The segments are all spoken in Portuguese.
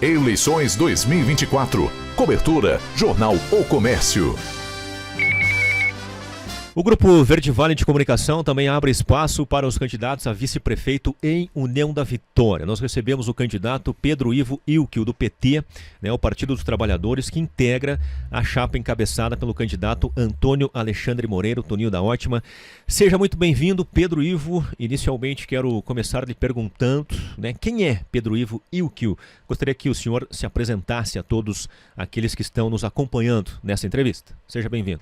Eleições 2024. Cobertura Jornal O Comércio. O Grupo Verde Vale de Comunicação também abre espaço para os candidatos a vice-prefeito em União da Vitória. Nós recebemos o candidato Pedro Ivo Ilquio, do PT, o Partido dos Trabalhadores, que integra a chapa encabeçada pelo candidato Antônio Alexandre Moreira, o Toninho da Ótima. Seja muito bem-vindo, Pedro Ivo. Inicialmente quero começar lhe perguntando, quem é Pedro Ivo Ilquio? Gostaria que o senhor se apresentasse a todos aqueles que estão nos acompanhando nessa entrevista. Seja bem-vindo.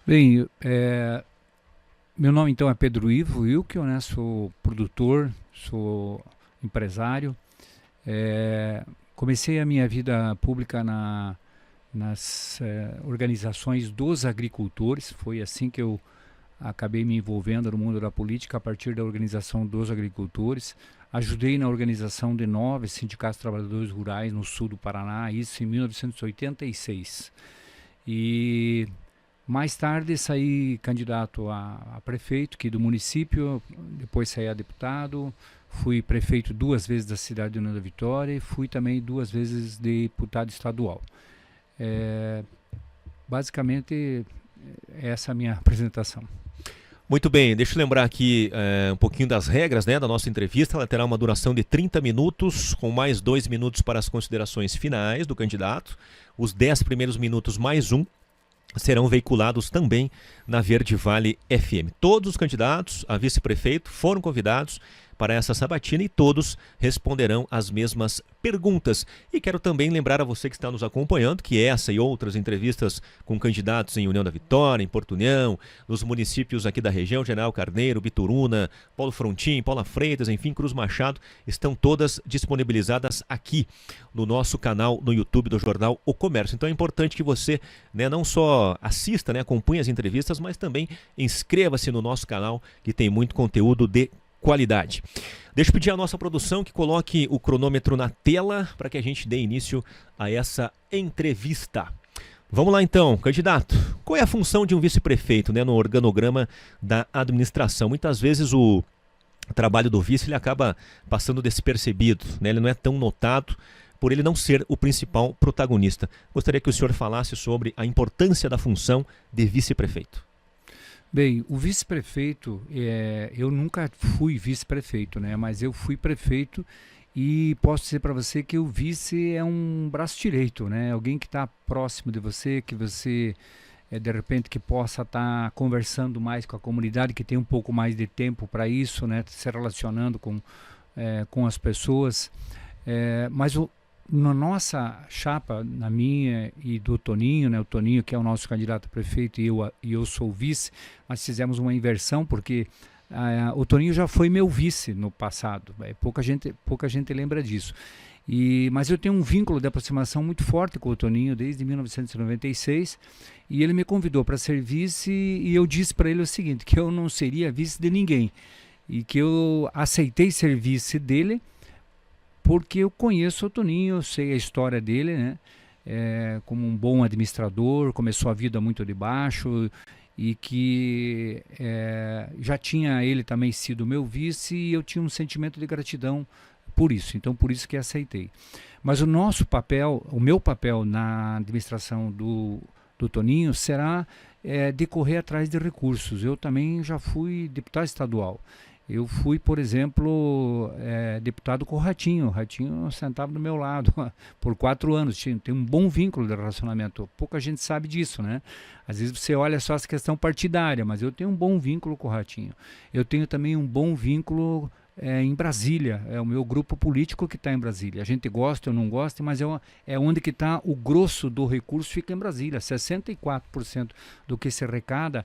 Bem, meu nome então é Pedro Ivo Ilquio, sou produtor, sou empresário. Comecei a minha vida pública nas organizações dos agricultores. Foi assim que eu acabei me envolvendo no mundo da política, a partir da organização dos agricultores. Ajudei na organização de 9 sindicatos de trabalhadores rurais no sul do Paraná, isso em 1986. E mais tarde saí candidato a prefeito aqui do município, depois saí a deputado, fui prefeito 2 vezes da cidade de União da Vitória e fui também 2 vezes deputado estadual. Basicamente, essa é a minha apresentação. Muito bem, deixa eu lembrar aqui um pouquinho das regras da nossa entrevista. Ela terá uma duração de 30 minutos, com mais 2 minutos para as considerações finais do candidato. Os 10 primeiros minutos mais 1 serão veiculados também na Verde Vale FM. Todos os candidatos a vice-prefeito foram convidados para essa sabatina e todos responderão as mesmas perguntas. E quero também lembrar a você que está nos acompanhando que essa e outras entrevistas com candidatos em União da Vitória, em Porto União, nos municípios aqui da região, General Carneiro, Bituruna, Paulo Frontin, Paula Freitas, enfim, Cruz Machado, estão todas disponibilizadas aqui no nosso canal no YouTube do Jornal O Comércio. Então é importante que você não só assista, acompanhe as entrevistas, mas também inscreva-se no nosso canal, que tem muito conteúdo de qualidade. Deixa eu pedir à nossa produção que coloque o cronômetro na tela para que a gente dê início a essa entrevista. Vamos lá então, candidato. Qual é a função de um vice-prefeito no organograma da administração? Muitas vezes o trabalho do vice ele acaba passando despercebido, ele não é tão notado por ele não ser o principal protagonista. Gostaria que o senhor falasse sobre a importância da função de vice-prefeito. Bem, o vice-prefeito, eu nunca fui vice-prefeito, mas eu fui prefeito e posso dizer para você que o vice é um braço direito, alguém que está próximo de você, que você, de repente, que possa estar conversando mais com a comunidade, que tem um pouco mais de tempo para isso, se relacionando com as pessoas. Mas na nossa chapa, na minha e do Toninho, o Toninho que é o nosso candidato a prefeito e eu sou o vice, nós fizemos uma inversão porque o Toninho já foi meu vice no passado, pouca gente lembra disso. Mas eu tenho um vínculo de aproximação muito forte com o Toninho desde 1996 e ele me convidou para ser vice e eu disse para ele o seguinte, que eu não seria vice de ninguém e que eu aceitei ser vice dele porque eu conheço o Toninho, eu sei a história dele, como um bom administrador, começou a vida muito de baixo e que já tinha ele também sido meu vice e eu tinha um sentimento de gratidão por isso, então por isso que aceitei. Mas o meu papel na administração do Toninho será de correr atrás de recursos. Eu também já fui deputado estadual. Eu fui, por exemplo, deputado com o Ratinho. O Ratinho sentava do meu lado por 4 anos. Tem um bom vínculo de relacionamento. Pouca gente sabe disso, Às vezes você olha só essa questão partidária, mas eu tenho um bom vínculo com o Ratinho. Eu tenho também um bom vínculo em Brasília. É o meu grupo político que está em Brasília. A gente gosta ou não gosta, mas é onde que está o grosso do recurso, fica em Brasília. 64% do que se arrecada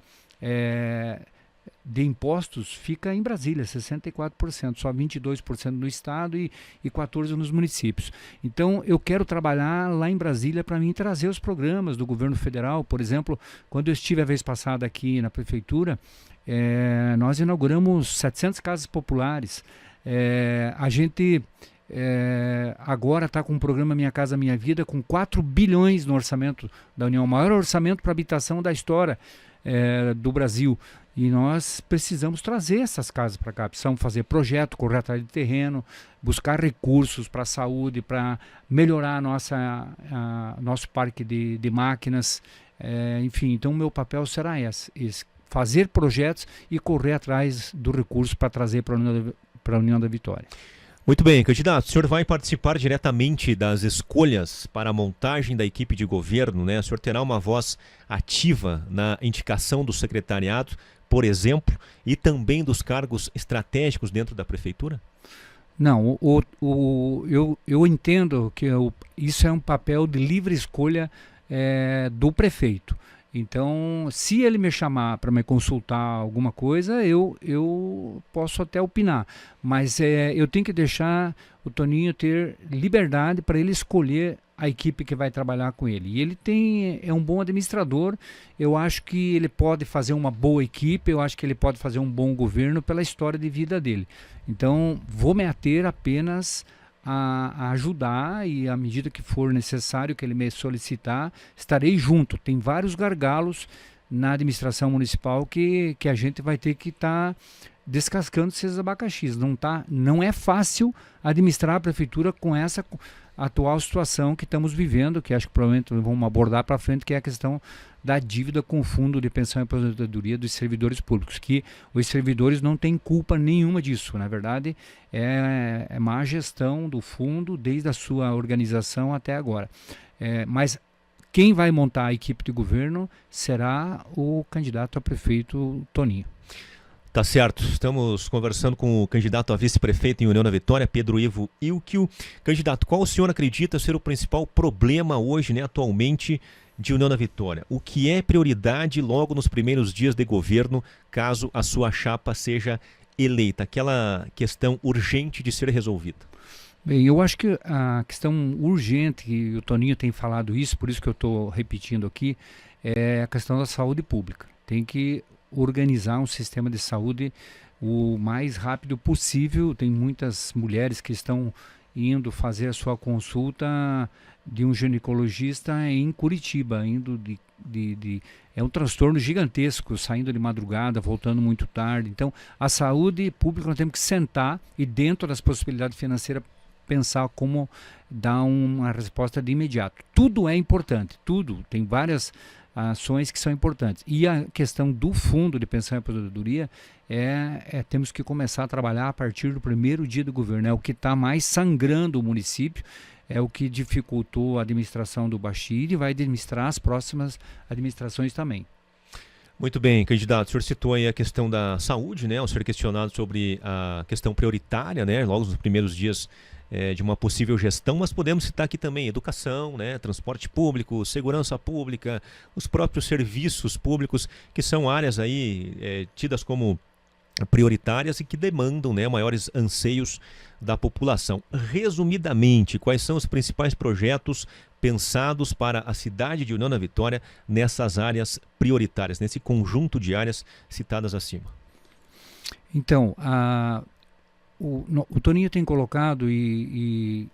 de impostos fica em Brasília, 64%, só 22% no estado e 14% nos municípios. Então eu quero trabalhar lá em Brasília para mim trazer os programas do governo federal. Por exemplo, quando eu estive a vez passada aqui na prefeitura, nós inauguramos 700 casas populares. A gente agora está com o programa Minha Casa Minha Vida com 4 bilhões no orçamento da União, o maior orçamento para habitação da história. do Brasil. E nós precisamos trazer essas casas para cá, precisamos fazer projeto, correr atrás de terreno, buscar recursos para a saúde, para melhorar nosso parque de máquinas, enfim. Então o meu papel será esse, fazer projetos e correr atrás do recurso para trazer para a União da Vitória. Muito bem, candidato, o senhor vai participar diretamente das escolhas para a montagem da equipe de governo, né? O senhor terá uma voz ativa na indicação do secretariado, por exemplo, e também dos cargos estratégicos dentro da prefeitura? Não, eu entendo que isso é um papel de livre escolha do prefeito. Então, se ele me chamar para me consultar alguma coisa, eu posso até opinar. Mas eu tenho que deixar o Toninho ter liberdade para ele escolher a equipe que vai trabalhar com ele. E ele é um bom administrador, eu acho que ele pode fazer uma boa equipe, eu acho que ele pode fazer um bom governo pela história de vida dele. Então, vou me ater apenas a ajudar, e à medida que for necessário que ele me solicitar, estarei junto. Tem vários gargalos na administração municipal que a gente vai ter que estar descascando esses abacaxis. Não é fácil administrar a prefeitura com essa atual situação que estamos vivendo, que acho que provavelmente vamos abordar para frente, que é a questão da dívida com o Fundo de Pensão e Aposentadoria dos servidores públicos, que os servidores não têm culpa nenhuma disso. Na verdade, é má gestão do fundo desde a sua organização até agora. Mas quem vai montar a equipe de governo será o candidato a prefeito Toninho. Tá certo, estamos conversando com o candidato a vice-prefeito em União da Vitória, Pedro Ivo Ilquio. Candidato, qual o senhor acredita ser o principal problema hoje, né, atualmente, de União da Vitória? O que é prioridade logo nos primeiros dias de governo, caso a sua chapa seja eleita? Aquela questão urgente de ser resolvida. Bem, eu acho que a questão urgente, e o Toninho tem falado isso, por isso que eu estou repetindo aqui, é a questão da saúde pública. Tem que organizar um sistema de saúde o mais rápido possível. Tem muitas mulheres que estão indo fazer a sua consulta de um ginecologista em Curitiba, indo é um transtorno gigantesco, saindo de madrugada, voltando muito tarde. Então, a saúde pública nós temos que sentar e, dentro das possibilidades financeiras, pensar como dar uma resposta de imediato. Tudo é importante, tudo. Tem várias ações que são importantes. E a questão do Fundo de Pensão e Aposentadoria temos que começar a trabalhar a partir do primeiro dia do governo. É o que está mais sangrando o município, é o que dificultou a administração do Bachir e vai administrar as próximas administrações também. Muito bem, candidato, o senhor citou aí a questão da saúde, né? O senhor questionado sobre a questão prioritária, né? Logo nos primeiros dias de uma possível gestão, mas podemos citar aqui também educação, né? Transporte público, segurança pública, os próprios serviços públicos, que são áreas aí tidas como prioritárias e que demandam, né, maiores anseios da população. Resumidamente, quais são os principais projetos pensados para a cidade de União da Vitória nessas áreas prioritárias, nesse conjunto de áreas citadas acima? Então, o Toninho tem colocado e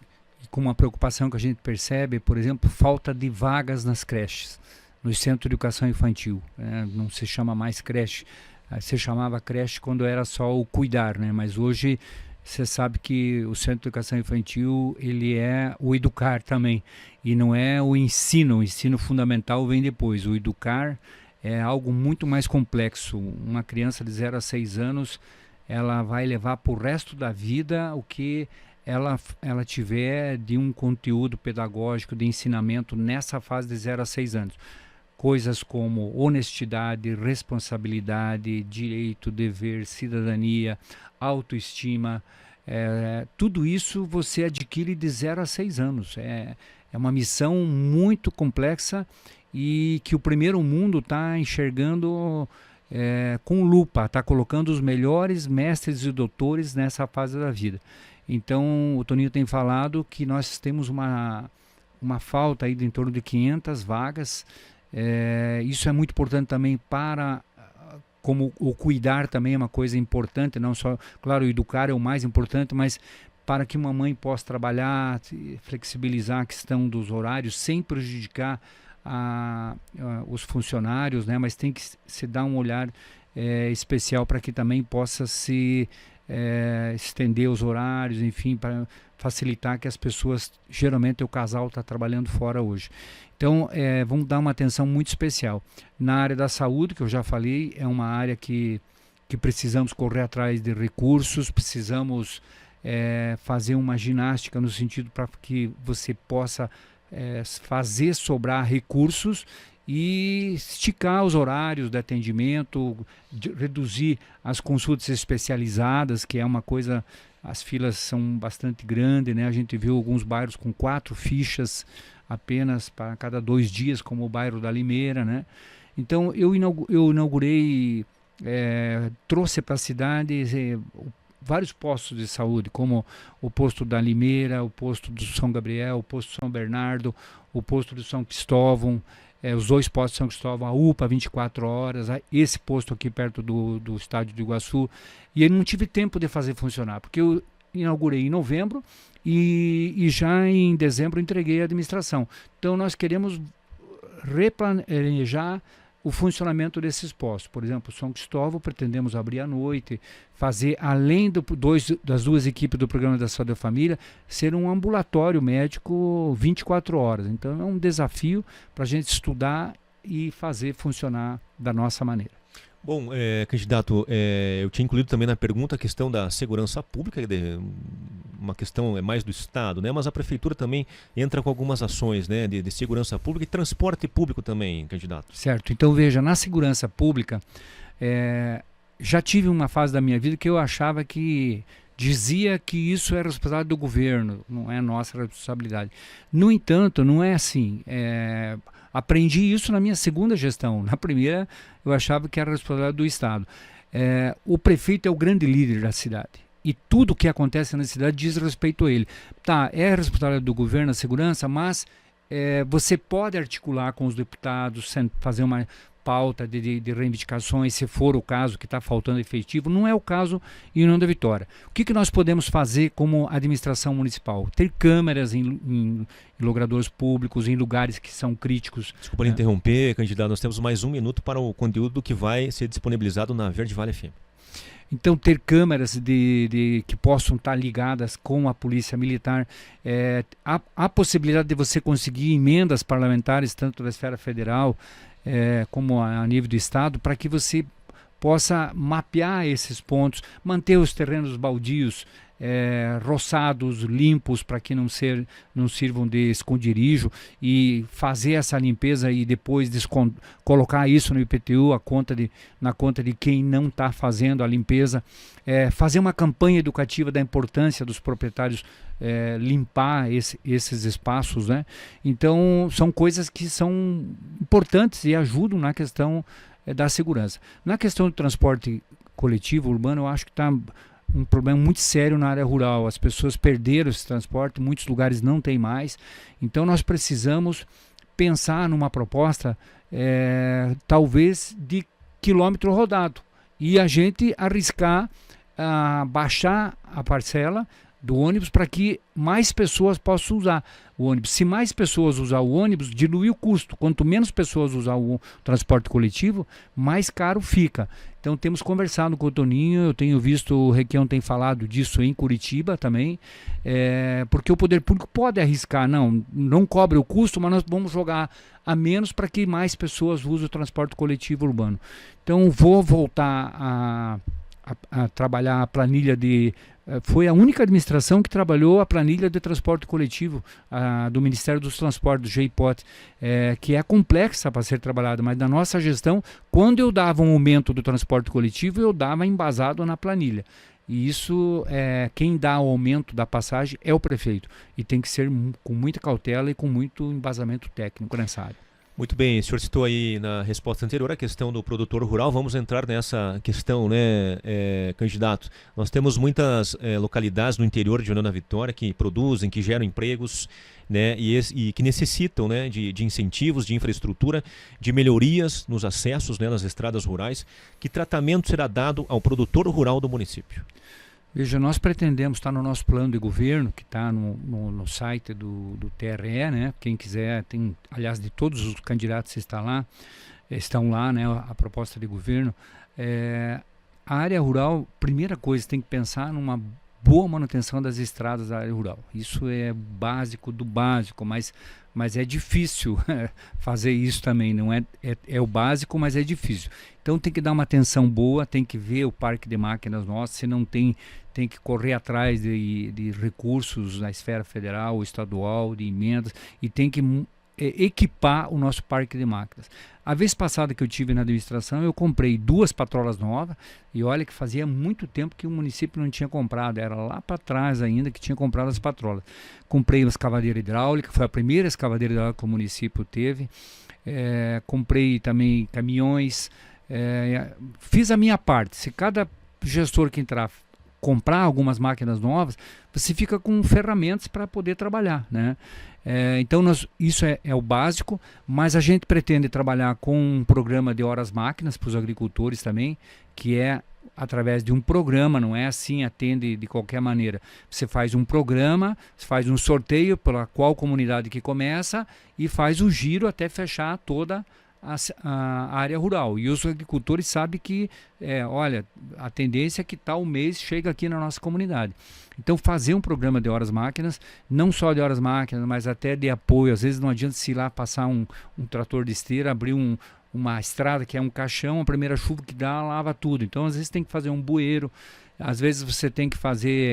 com uma preocupação que a gente percebe, por exemplo, falta de vagas nas creches, no Centro de Educação Infantil. Não se chama mais creche. Você chamava creche quando era só o cuidar, né? Mas hoje você sabe que o Centro de Educação Infantil ele é o educar também, e não é o ensino fundamental vem depois. O educar é algo muito mais complexo. Uma criança de 0 a 6 anos, ela vai levar para o resto da vida o que ela tiver de um conteúdo pedagógico, de ensinamento nessa fase de 0 a 6 anos. Coisas como honestidade, responsabilidade, direito, dever, cidadania, autoestima, tudo isso você adquire de 0 a 6 anos. É uma missão muito complexa e que o primeiro mundo está enxergando com lupa, está colocando os melhores mestres e doutores nessa fase da vida. Então, o Toninho tem falado que nós temos uma falta aí de em torno de 500 vagas. Isso é muito importante também como o cuidar também é uma coisa importante, não só, claro, o educar é o mais importante, mas para que uma mãe possa trabalhar, flexibilizar a questão dos horários sem prejudicar os funcionários, né? Mas tem que se dar um olhar especial para que também possa se estender os horários, enfim, para facilitar que as pessoas, geralmente o casal está trabalhando fora hoje. Então, vamos dar uma atenção muito especial. Na área da saúde, que eu já falei, é uma área que precisamos correr atrás de recursos, precisamos fazer uma ginástica no sentido para que você possa fazer sobrar recursos e esticar os horários de atendimento, reduzir as consultas especializadas, que é uma coisa, as filas são bastante grandes, né? A gente viu alguns bairros com 4 fichas apenas para cada 2 dias, como o bairro da Limeira, né? Então eu inaugurei, trouxe para a cidade vários postos de saúde, como o posto da Limeira, o posto do São Gabriel, o posto do São Bernardo, o posto do São Cristóvão, os 2 postos de São Cristóvão, a UPA 24 horas, esse posto aqui perto do estádio de Iguaçu, e eu não tive tempo de fazer funcionar, porque eu inaugurei em novembro e já em dezembro entreguei a administração. Então nós queremos replanejar o funcionamento desses postos. Por exemplo, São Cristóvão pretendemos abrir à noite, fazer, além das 2 equipes do Programa da Saúde da Família, ser um ambulatório médico 24 horas. Então é um desafio para a gente estudar e fazer funcionar da nossa maneira. Bom, candidato, eu tinha incluído também na pergunta a questão da segurança pública, uma questão mais do Estado, né? Mas a Prefeitura também entra com algumas ações, né, de segurança pública e transporte público também, candidato. Certo. Então, veja, na segurança pública, já tive uma fase da minha vida que eu achava que dizia que isso era responsabilidade do governo, não é nossa responsabilidade. No entanto, não é assim. Aprendi isso na minha segunda gestão. Na primeira, eu achava que era responsabilidade do Estado. O prefeito é o grande líder da cidade. E tudo o que acontece na cidade diz respeito a ele. Tá, é a responsabilidade do governo, a segurança, mas você pode articular com os deputados, fazer uma pauta de reivindicações, se for o caso que está faltando efetivo. Não é o caso em União da Vitória. O que nós podemos fazer como administração municipal? Ter câmeras em logradouros públicos, em lugares que são críticos. Desculpa interromper, candidato, nós temos mais 1 minuto para o conteúdo que vai ser disponibilizado na Verde Vale FM. Então, ter câmeras que possam estar ligadas com a Polícia Militar, a possibilidade de você conseguir emendas parlamentares, tanto da esfera federal como a nível do Estado, para que você possa mapear esses pontos, manter os terrenos baldios roçados, limpos, para que não sirvam de esconderijo, e fazer essa limpeza e depois colocar isso no IPTU, na conta de quem não está fazendo a limpeza. Fazer uma campanha educativa da importância dos proprietários limpar esses espaços, né? Então são coisas que são importantes e ajudam na questão da segurança. Na questão do transporte coletivo urbano, eu acho que está um problema muito sério na área rural. As pessoas perderam esse transporte, muitos lugares não tem mais. Então nós precisamos pensar numa proposta talvez de quilômetro rodado, e a gente arriscar baixar a parcela do ônibus para que mais pessoas possam usar o ônibus. Se mais pessoas usar o ônibus, dilui o custo. Quanto menos pessoas usar o transporte coletivo, mais caro fica. Então temos conversado com o Toninho, eu tenho visto, o Requião tem falado disso em Curitiba também, porque o poder público pode arriscar, não cobre o custo, mas nós vamos jogar a menos para que mais pessoas usem o transporte coletivo urbano. Então vou voltar a trabalhar a planilha foi a única administração que trabalhou a planilha de transporte coletivo do Ministério dos Transportes, do GIPOT, que é complexa para ser trabalhada, mas na nossa gestão, quando eu dava um aumento do transporte coletivo, eu dava embasado na planilha. E isso, quem dá o aumento da passagem é o prefeito, e tem que ser com muita cautela e com muito embasamento técnico nessa área. Muito bem, o senhor citou aí na resposta anterior a questão do produtor rural. Vamos entrar nessa questão, né, candidato? Nós temos muitas localidades no interior de União da Vitória que produzem, que geram empregos, né, e que necessitam, né, de incentivos, de infraestrutura, de melhorias nos acessos, né, nas estradas rurais. Que tratamento será dado ao produtor rural do município? Veja, nós pretendemos, está no nosso plano de governo, que está no site do TRE, né? Quem quiser, tem, aliás, de todos os candidatos estão lá, né? A proposta de governo. A área rural, primeira coisa, tem que pensar numa boa manutenção das estradas da área rural. Isso é básico do básico, mas é difícil fazer isso também. Não é o básico, mas é difícil. Então tem que dar uma atenção boa, tem que ver o parque de máquinas nosso, se não tem que correr atrás de recursos na esfera federal, estadual, de emendas, e tem que equipar o nosso parque de máquinas. A vez passada que eu tive na administração, eu comprei 2 patrolas novas, e olha que fazia muito tempo que o município não tinha comprado, era lá para trás ainda que tinha comprado as patrolas. Comprei uma escavadeira hidráulica, foi a primeira escavadeira hidráulica que o município teve. Comprei também caminhões, fiz a minha parte. Se cada gestor que entrar comprar algumas máquinas novas, você fica com ferramentas para poder trabalhar, né? Então isso é o básico, mas a gente pretende trabalhar com um programa de horas máquinas para os agricultores também, que é através de um programa, não é assim, atende de qualquer maneira. Você faz um programa, você faz um sorteio pela qual comunidade que começa e faz o giro até fechar toda a área rural. E os agricultores sabem que, olha, a tendência é que tal mês chega aqui na nossa comunidade. Então fazer um programa de horas máquinas, não só de horas máquinas, mas até de apoio. Às vezes não adianta se ir lá passar um trator de esteira, abrir uma estrada que é um caixão, a primeira chuva que dá, lava tudo. Então às vezes tem que fazer um bueiro, às vezes você tem que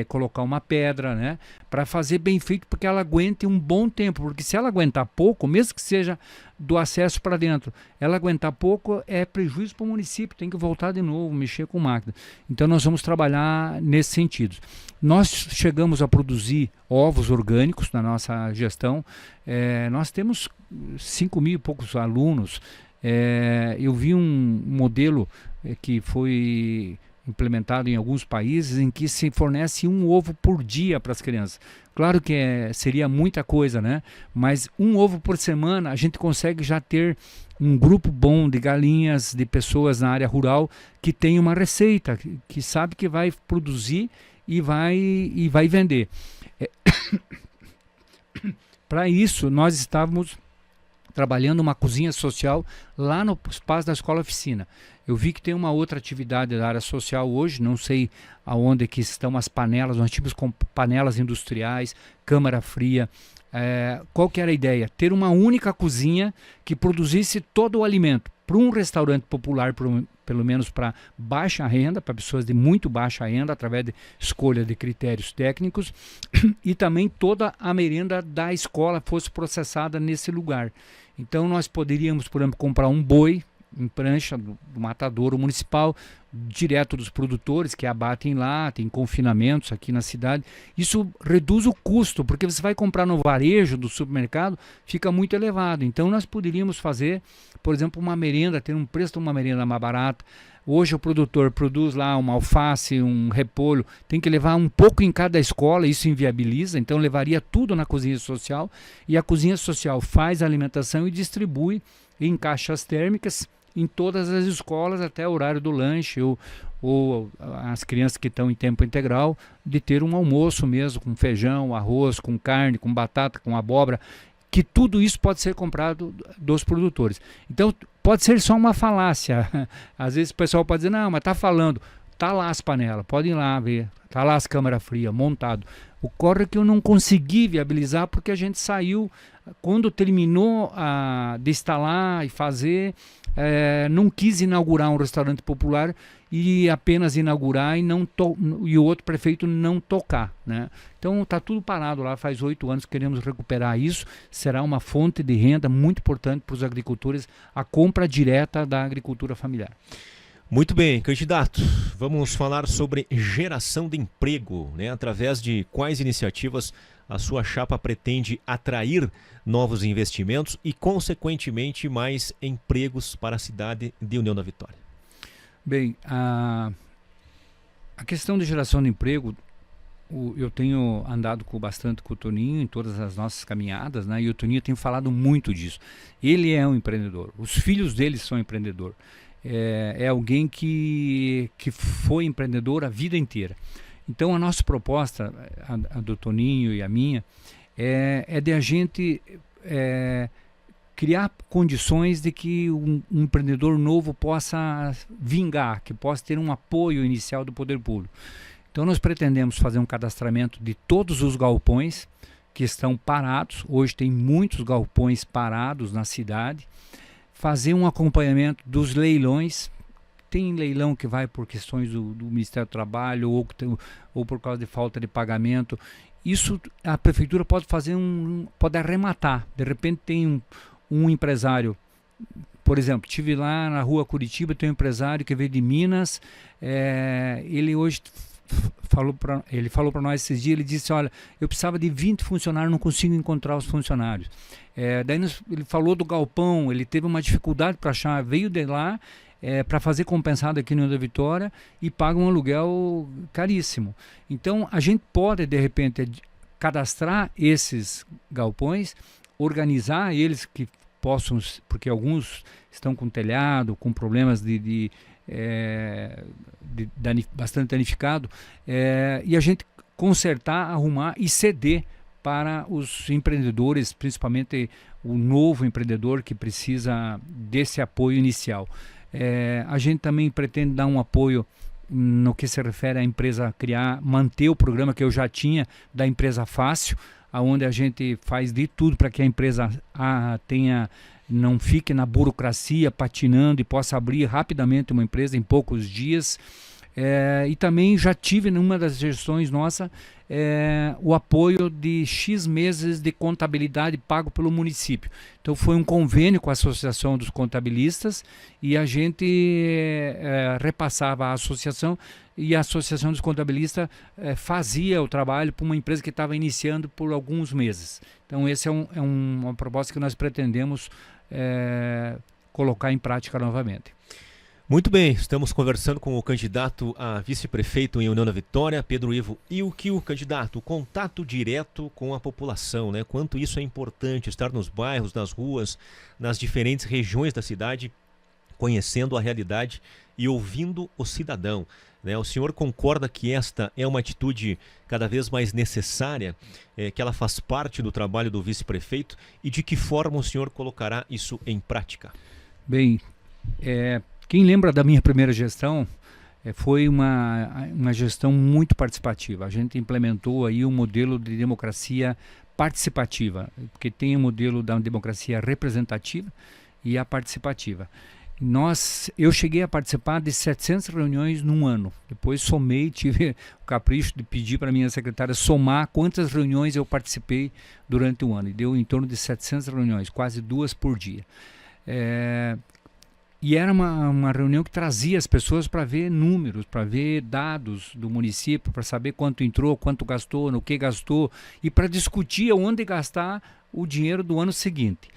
colocar uma pedra, né? Para fazer bem feito, porque ela aguente um bom tempo. Porque se ela aguentar pouco, mesmo que seja do acesso para dentro, ela aguentar pouco é prejuízo para o município, tem que voltar de novo, mexer com máquina. Então nós vamos trabalhar nesse sentido. Nós chegamos a produzir ovos orgânicos na nossa gestão. Nós temos 5.000 e poucos alunos. Eu vi um modelo que foi implementado em alguns países em que se fornece um ovo por dia para as crianças. Claro que seria muita coisa, né? Mas um ovo por semana a gente consegue já ter um grupo bom de galinhas, de pessoas na área rural que tem uma receita, que sabe que vai produzir e vai vender. Para isso, nós estávamos trabalhando uma cozinha social lá no espaço da Escola Oficina. Eu vi que tem uma outra atividade da área social hoje, não sei aonde que estão as panelas, nós tínhamos com panelas industriais, câmara fria. Qual que era a ideia? Ter uma única cozinha que produzisse todo o alimento para um restaurante popular, pelo menos para baixa renda, para pessoas de muito baixa renda, através de escolha de critérios técnicos, e também toda a merenda da escola fosse processada nesse lugar. Então nós poderíamos, por exemplo, comprar um boi em prancha do matadouro municipal, direto dos produtores que abatem lá, tem confinamentos aqui na cidade. Isso reduz o custo, porque você vai comprar no varejo do supermercado, fica muito elevado. Então nós poderíamos fazer, por exemplo, uma merenda, ter um preço de uma merenda mais barata. Hoje o produtor produz lá uma alface, um repolho, tem que levar um pouco em cada escola, isso inviabiliza, então levaria tudo na cozinha social, e a cozinha social faz a alimentação e distribui em caixas térmicas em todas as escolas até o horário do lanche ou as crianças que estão em tempo integral, de ter um almoço mesmo com feijão, arroz, com carne, com batata, com abóbora, que tudo isso pode ser comprado dos produtores. Então pode ser só uma falácia. Às vezes o pessoal pode dizer, não, mas está falando, está lá as panelas, podem ir lá ver, está lá as câmaras frias, montado. Ocorre que eu não consegui viabilizar porque a gente saiu, quando terminou de instalar e fazer, não quis inaugurar um restaurante popular e apenas inaugurar e o outro prefeito não tocar, né? Então está tudo parado lá, faz 8 anos que queremos recuperar isso, será uma fonte de renda muito importante para os agricultores, a compra direta da agricultura familiar. Muito bem, candidato, vamos falar sobre geração de emprego, né? Através de quais iniciativas a sua chapa pretende atrair novos investimentos e, consequentemente, mais empregos para a cidade de União da Vitória? Bem, a questão de geração de emprego, eu tenho andado bastante com o Toninho em todas as nossas caminhadas, né? E o Toninho tem falado muito disso. Ele é um empreendedor, os filhos dele são empreendedores. É alguém que foi empreendedor a vida inteira. Então a nossa proposta, a do Toninho e a minha, é de a gente criar condições de que um empreendedor novo possa vingar, que possa ter um apoio inicial do poder público. Então nós pretendemos fazer um cadastramento de todos os galpões que estão parados. Hoje tem muitos galpões parados na cidade. Fazer um acompanhamento dos leilões. Tem leilão que vai por questões do Ministério do Trabalho ou por causa de falta de pagamento. Isso a prefeitura pode fazer pode arrematar. De repente tem um empresário, por exemplo, estive lá na rua Curitiba, tem um empresário que veio de Minas, ele hoje falou para nós esses dias, ele disse, olha, eu precisava de 20 funcionários, não consigo encontrar os funcionários. Daí ele falou do galpão, ele teve uma dificuldade para achar, veio de lá para fazer compensado aqui no União da Vitória e paga um aluguel caríssimo. Então a gente pode de repente cadastrar esses galpões, organizar eles que possam, porque alguns estão com telhado, com problemas bastante danificado, e a gente consertar, arrumar e ceder para os empreendedores, principalmente o novo empreendedor que precisa desse apoio inicial. A gente também pretende dar um apoio no que se refere à empresa manter o programa que eu já tinha da Empresa Fácil, onde a gente faz de tudo para que a empresa não fique na burocracia, patinando e possa abrir rapidamente uma empresa em poucos dias. E também já tive numa das gestões nossa o apoio de X meses de contabilidade pago pelo município. Então foi um convênio com a Associação dos Contabilistas e a gente repassava a associação e a Associação dos Contabilistas fazia o trabalho para uma empresa que estava iniciando por alguns meses. Então esse é uma proposta que nós pretendemos colocar em prática novamente. Muito bem, estamos conversando com o candidato a vice-prefeito em União da Vitória, Pedro Ivo Ilquio. Candidato, contato direto com a população, né? Quanto isso é importante, estar nos bairros, nas ruas, nas diferentes regiões da cidade, conhecendo a realidade e ouvindo o cidadão, né? O senhor concorda que esta é uma atitude cada vez mais necessária, que ela faz parte do trabalho do vice-prefeito, e de que forma o senhor colocará isso em prática? Bem, quem lembra da minha primeira gestão, foi uma gestão muito participativa. A gente implementou aí um modelo de democracia participativa, porque tem o modelo da democracia representativa e a participativa. Eu cheguei a participar de 700 reuniões num ano. Depois somei, tive o capricho de pedir para a minha secretária somar quantas reuniões eu participei durante o ano. E deu em torno de 700 reuniões, quase 2 por dia. E era uma reunião que trazia as pessoas para ver números, para ver dados do município, para saber quanto entrou, quanto gastou, no que gastou, e para discutir onde gastar o dinheiro do ano seguinte.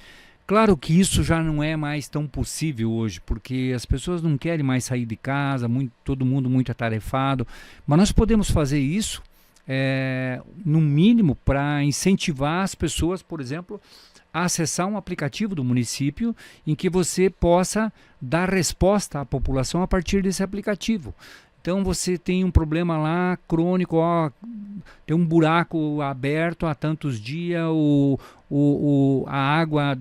Claro que isso já não é mais tão possível hoje, porque as pessoas não querem mais sair de casa, todo mundo muito atarefado, mas nós podemos fazer isso, no mínimo, para incentivar as pessoas, por exemplo, a acessar um aplicativo do município em que você possa dar resposta à população a partir desse aplicativo. Então você tem um problema lá crônico, tem um buraco aberto há tantos dias, a água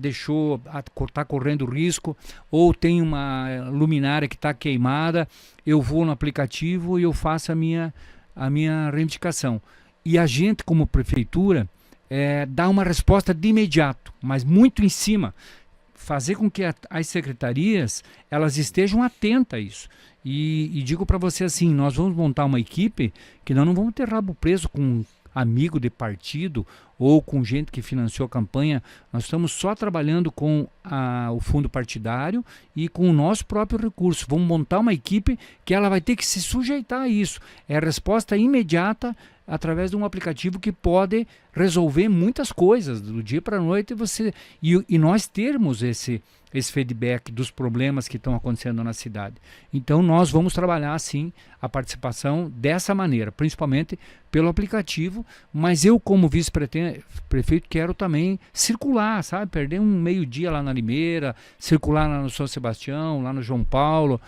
está correndo risco, ou tem uma luminária que está queimada, eu vou no aplicativo e eu faço a minha reivindicação. E a gente, como prefeitura, dá uma resposta de imediato, mas muito em cima, fazer com que as secretarias elas estejam atentas a isso. E digo para você assim, nós vamos montar uma equipe que nós não vamos ter rabo preso com amigo de partido ou com gente que financiou a campanha. Nós estamos só trabalhando com o fundo partidário e com o nosso próprio recurso. Vamos montar uma equipe que ela vai ter que se sujeitar a isso. É a resposta imediata através de um aplicativo que pode resolver muitas coisas do dia para a noite, e nós termos esse feedback dos problemas que estão acontecendo na cidade. Então nós vamos trabalhar sim a participação dessa maneira, principalmente pelo aplicativo, mas eu como vice-prefeito quero também circular, sabe? Perder um meio-dia lá na Limeira, circular lá no São Sebastião, lá no João Paulo,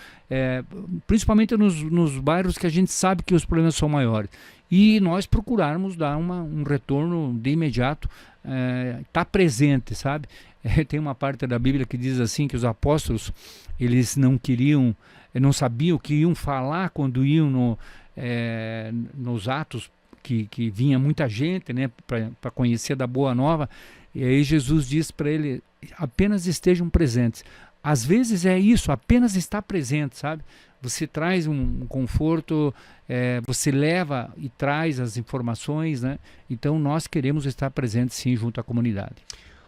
principalmente nos bairros que a gente sabe que os problemas são maiores. E nós procurarmos dar um retorno de imediato, tá presente, sabe? Tem uma parte da Bíblia que diz assim, que os apóstolos, eles não sabiam o que iam falar quando iam nos atos, que vinha muita gente, né, para conhecer da Boa Nova. E aí Jesus diz para ele, apenas estejam presentes. Às vezes é isso, apenas estar presente, sabe? Você traz um conforto, você leva e traz as informações, né? Então nós queremos estar presentes sim junto à comunidade.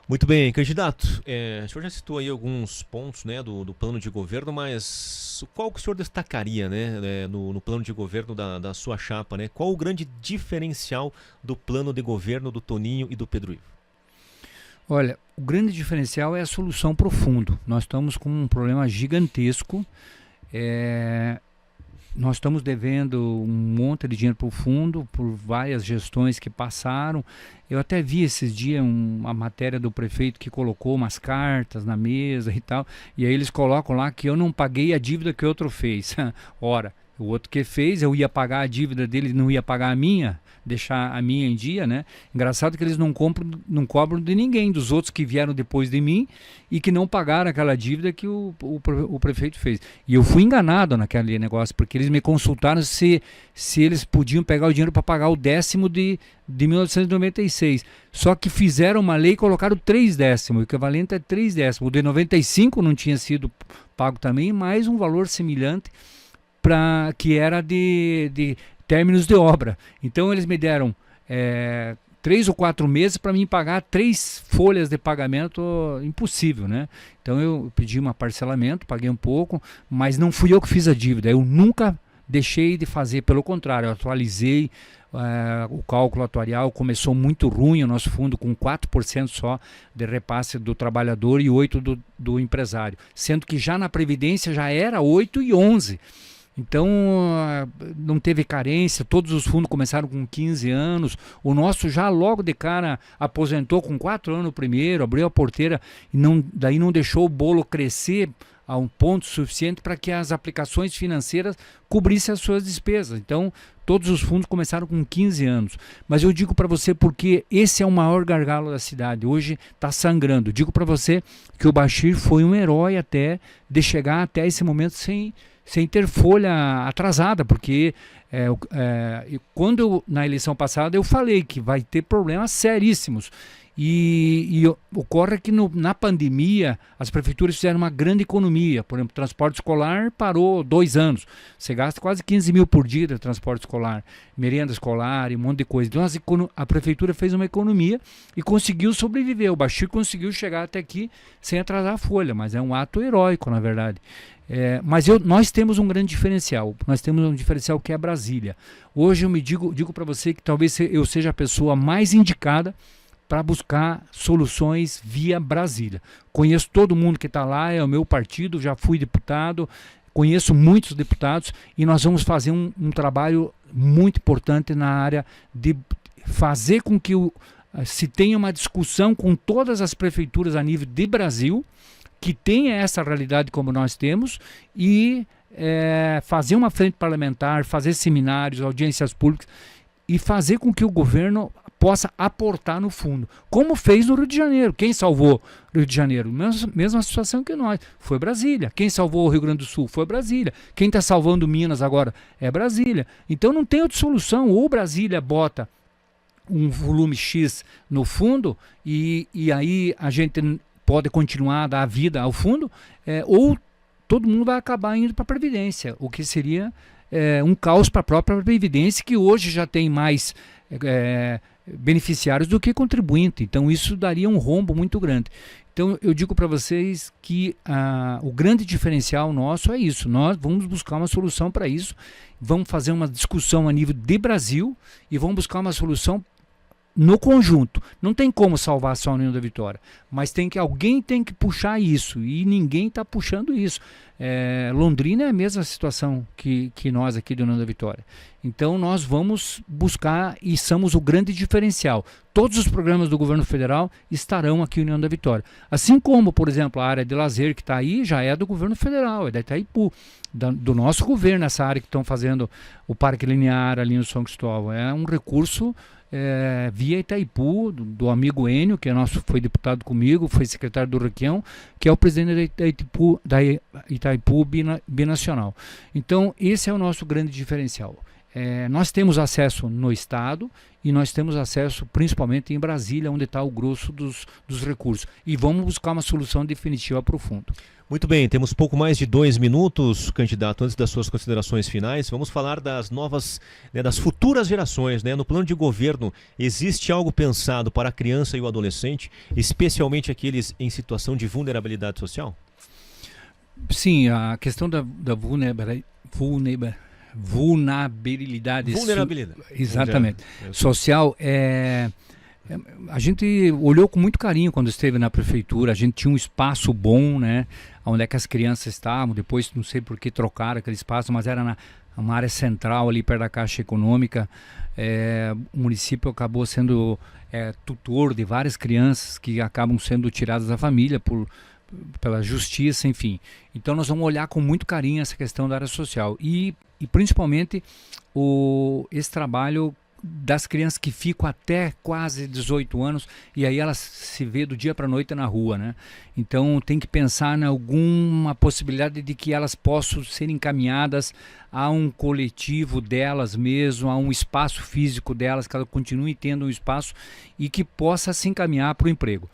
Muito bem, candidato, o senhor já citou aí alguns pontos, né, do plano de governo, mas qual que o senhor destacaria, né, no plano de governo da sua chapa, né? Qual o grande diferencial do plano de governo do Toninho e do Pedro Ivo? Olha, o grande diferencial é a solução profundo. Nós estamos com um problema gigantesco. Nós estamos devendo um monte de dinheiro para o fundo por várias gestões que passaram. Eu até vi esses dias uma matéria do prefeito que colocou umas cartas na mesa e tal, e aí eles colocam lá que eu não paguei a dívida que o outro fez. Ora, o outro que fez, eu ia pagar a dívida dele, não ia pagar a minha, deixar a minha em dia, né? Engraçado que eles não cobram de ninguém, dos outros que vieram depois de mim e que não pagaram aquela dívida que o prefeito fez. E eu fui enganado naquele negócio, porque eles me consultaram se eles podiam pegar o dinheiro para pagar o 10º de 1996. Só que fizeram uma lei e colocaram 3 décimos, o equivalente é 3 décimos. O de 95 não tinha sido pago também, mais um valor semelhante, que era de términos de obra. Então eles me deram 3 ou 4 meses para mim pagar 3 folhas de pagamento, impossível, né? Então eu pedi um parcelamento, paguei um pouco, mas não fui eu que fiz a dívida, eu nunca deixei de fazer, pelo contrário, eu atualizei o cálculo atuarial, começou muito ruim o nosso fundo, com 4% só de repasse do trabalhador e 8% do empresário, sendo que já na Previdência já era 8 e 11%. Então não teve carência, todos os fundos começaram com 15 anos, o nosso já logo de cara aposentou com 4 anos primeiro, abriu a porteira e daí não deixou o bolo crescer a um ponto suficiente para que as aplicações financeiras cobrissem as suas despesas. Então todos os fundos começaram com 15 anos. Mas eu digo para você porque esse é o maior gargalo da cidade, hoje está sangrando. Digo para você que o Bachir foi um herói até de chegar até esse momento sem ter folha atrasada, porque quando na eleição passada eu falei que vai ter problemas seríssimos. E ocorre que na pandemia as prefeituras fizeram uma grande economia. Por exemplo, transporte escolar parou 2 anos. Você gasta quase 15 mil por dia de transporte escolar, merenda escolar e um monte de coisa. Então a prefeitura fez uma economia e conseguiu sobreviver. O Bachir conseguiu chegar até aqui sem atrasar a folha, mas é um ato heróico, na verdade. Mas nós temos um grande diferencial. Nós temos um diferencial que é Brasília. Hoje eu digo para você que talvez eu seja a pessoa mais indicada para buscar soluções via Brasília. Conheço todo mundo que está lá, é o meu partido, já fui deputado, conheço muitos deputados e nós vamos fazer um trabalho muito importante na área de fazer com que se tenha uma discussão com todas as prefeituras a nível de Brasil, que tenha essa realidade como nós temos e fazer uma frente parlamentar, fazer seminários, audiências públicas e fazer com que o governo possa aportar no fundo, como fez no Rio de Janeiro. Quem salvou o Rio de Janeiro? Mesma situação que nós, foi Brasília. Quem salvou o Rio Grande do Sul? Foi Brasília. Quem está salvando Minas agora é Brasília. Então não tem outra solução, ou Brasília bota um volume X no fundo e aí a gente pode continuar a dar vida ao fundo, ou todo mundo vai acabar indo para a Previdência, o que seria um caos para a própria Previdência, que hoje já tem mais beneficiários do que contribuinte. Então isso daria um rombo muito grande. Então eu digo para vocês que o grande diferencial nosso é isso. Nós vamos buscar uma solução para isso, vamos fazer uma discussão a nível de Brasil e vamos buscar uma solução no conjunto. Não tem como salvar só a União da Vitória, mas alguém tem que puxar isso, e ninguém está puxando isso. Londrina é a mesma situação que nós aqui do União da Vitória. Então nós vamos buscar e somos o grande diferencial. Todos os programas do governo federal estarão aqui na União da Vitória. Assim como, por exemplo, a área de lazer que está aí já é do governo federal, é da Itaipu, do nosso governo, essa área que estão fazendo o Parque Linear ali no São Cristóvão. É um recurso via Itaipu, do amigo Enio, que foi deputado comigo, foi secretário do Requião, que é o presidente da Itaipu Binacional. Então, esse é o nosso grande diferencial. Nós temos acesso no Estado e nós temos acesso principalmente em Brasília, onde está o grosso dos recursos. E vamos buscar uma solução definitiva para o fundo. Muito bem, temos pouco mais de 2 minutos, candidato, antes das suas considerações finais. Vamos falar das novas, das futuras gerações. No plano de governo, existe algo pensado para a criança e o adolescente, especialmente aqueles em situação de vulnerabilidade social? Sim, a questão da vulnerabilidade. Exatamente. Social a gente olhou com muito carinho quando esteve na prefeitura. A gente tinha um espaço bom, né, onde é que as crianças estavam. Depois não sei por que trocaram aquele espaço, mas era uma área central ali perto da Caixa Econômica. O município acabou sendo tutor de várias crianças que acabam sendo tiradas da família pela justiça, enfim. Então nós vamos olhar com muito carinho essa questão da área social e principalmente esse trabalho das crianças que ficam até quase 18 anos e aí elas se vê do dia para a noite na rua, né? Então tem que pensar em alguma possibilidade de que elas possam ser encaminhadas a um coletivo delas mesmo, a um espaço físico delas, que elas continuem tendo um espaço e que possa se encaminhar para o emprego.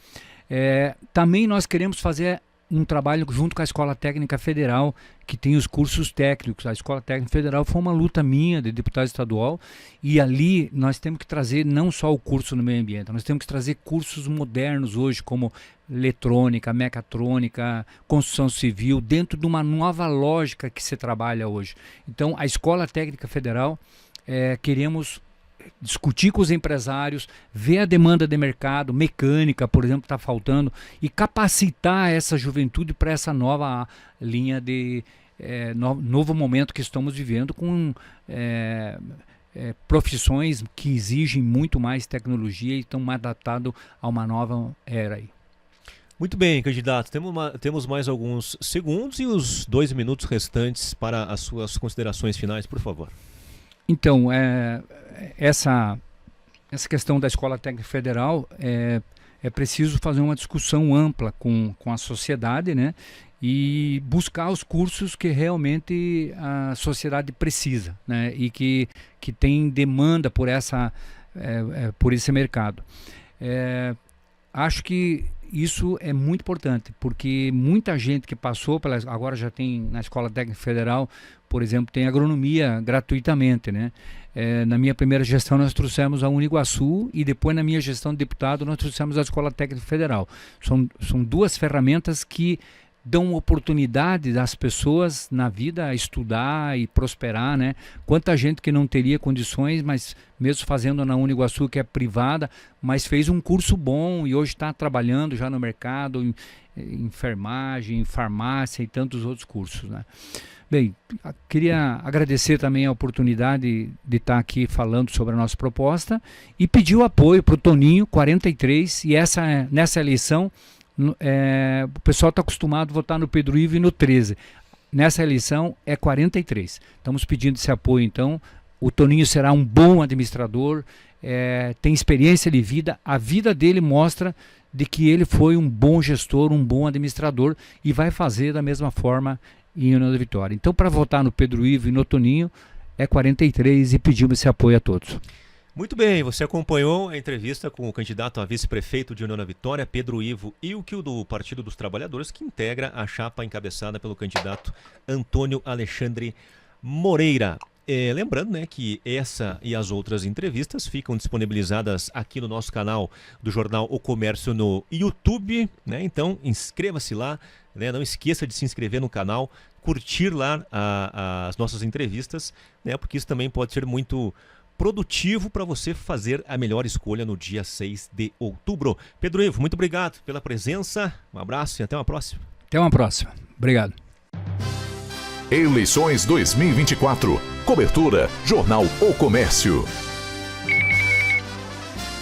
Também nós queremos fazer um trabalho junto com a Escola Técnica Federal, que tem os cursos técnicos. A Escola Técnica Federal foi uma luta minha de deputado estadual, e ali nós temos que trazer não só o curso no meio ambiente, nós temos que trazer cursos modernos hoje, como eletrônica, mecatrônica, construção civil, dentro de uma nova lógica que se trabalha hoje. Então a Escola Técnica Federal, queremos discutir com os empresários, ver a demanda de mercado, mecânica, por exemplo, está faltando, e capacitar essa juventude para essa nova linha de novo momento que estamos vivendo, com profissões que exigem muito mais tecnologia e estão mais adaptados a uma nova era aí. Muito bem, candidato. Temos mais alguns segundos e os 2 minutos restantes para as suas considerações finais, por favor. Então, essa questão da Escola Técnica Federal, é preciso fazer uma discussão ampla com a sociedade, né? E buscar os cursos que realmente a sociedade precisa, né? E que tem demanda por esse mercado. Acho que isso é muito importante, porque muita gente que passou agora já tem na Escola Técnica Federal, por exemplo, tem agronomia gratuitamente, né? Na minha primeira gestão nós trouxemos a Uniguaçu e depois na minha gestão de deputado nós trouxemos a Escola Técnica Federal. São 2 ferramentas que dão oportunidade das pessoas na vida a estudar e prosperar, né? Quanta gente que não teria condições, mas mesmo fazendo na Uniguaçu, que é privada, mas fez um curso bom e hoje está trabalhando já no mercado, em enfermagem, em farmácia e tantos outros cursos, né? Bem, queria agradecer também a oportunidade de estar aqui falando sobre a nossa proposta e pedir o apoio para o Toninho, 43, e nessa eleição o pessoal está acostumado a votar no Pedro Ivo e no 13. Nessa eleição é 43. Estamos pedindo esse apoio, então. O Toninho será um bom administrador, tem experiência de vida, a vida dele mostra de que ele foi um bom gestor, um bom administrador e vai fazer da mesma forma em União da Vitória. Então, para votar no Pedro Ivo e no Toninho, é 43 e pedimos esse apoio a todos. Muito bem, você acompanhou a entrevista com o candidato a vice-prefeito de União da Vitória, Pedro Ivo Ilquio, do Partido dos Trabalhadores, que integra a chapa encabeçada pelo candidato Antônio Alexandre Moreira. Lembrando, né, que essa e as outras entrevistas ficam disponibilizadas aqui no nosso canal do jornal O Comércio no YouTube, né? Então inscreva-se lá, né? Não esqueça de se inscrever no canal, curtir lá as nossas entrevistas, né? Porque isso também pode ser muito produtivo para você fazer a melhor escolha no dia 6 de outubro. Pedro Ivo, muito obrigado pela presença, um abraço e até uma próxima. Até uma próxima. Obrigado. Eleições 2024. Cobertura Jornal O Comércio.